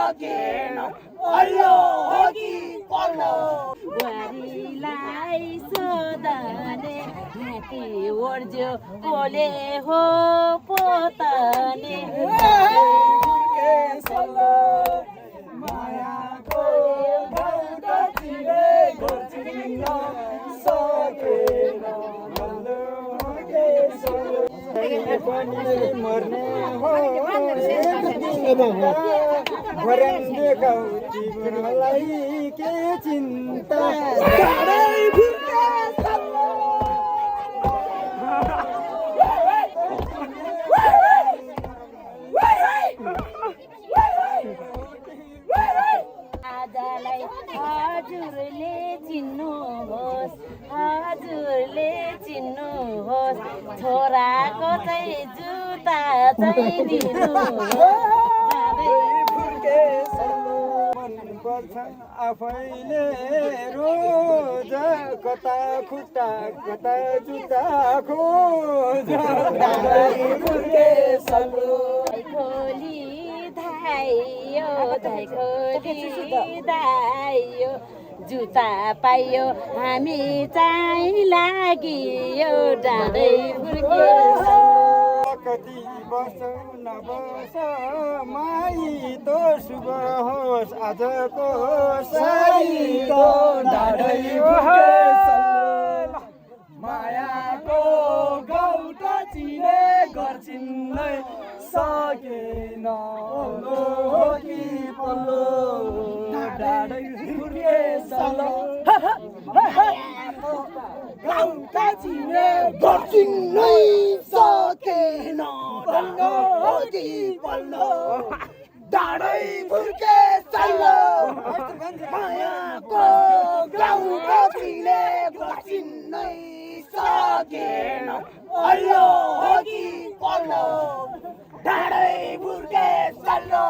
सकेन अल्लो हो कि पल्लो बुहारीलाई सोधने माथि ओर्ज्यो कोले हो पोतने मायाको गाउँदा चिरे गर्छिन सकेन अल्लो हो कि पल्लो पनि मर्ने हो देखाउ तिमीलाई के चिन्ता आजलाई हजुरले चिन्नुहोस् हजुरले चिन्नुहोस् छोराको चाहिँ जुत्ता चाहिँ पर्छ आफैले रोज कता खुट्टा कता जुत्ता खोज खोली धाइयो खोली धाइयो जुत्ता पाइयो हामी चाहिँ लागियो डाँडै फुर्के कति वर्ष नबस माई तो शुभ होस् आजको साई तो डाँडै मायाको गाउँटा चिने गर्छिन् सकेन अल्लो हो कि पल्लो डाँडै फुर्के सल्लो गाउँटा चिने गर्छिन् सकेन अल्लो हो कि पल्लो डाँडै फुर्के सल्लो मायाको गाउँटा चिने गर्छिन् सकेन अल्लो हो कि पल्लो डाँडै फुर्के सल्लो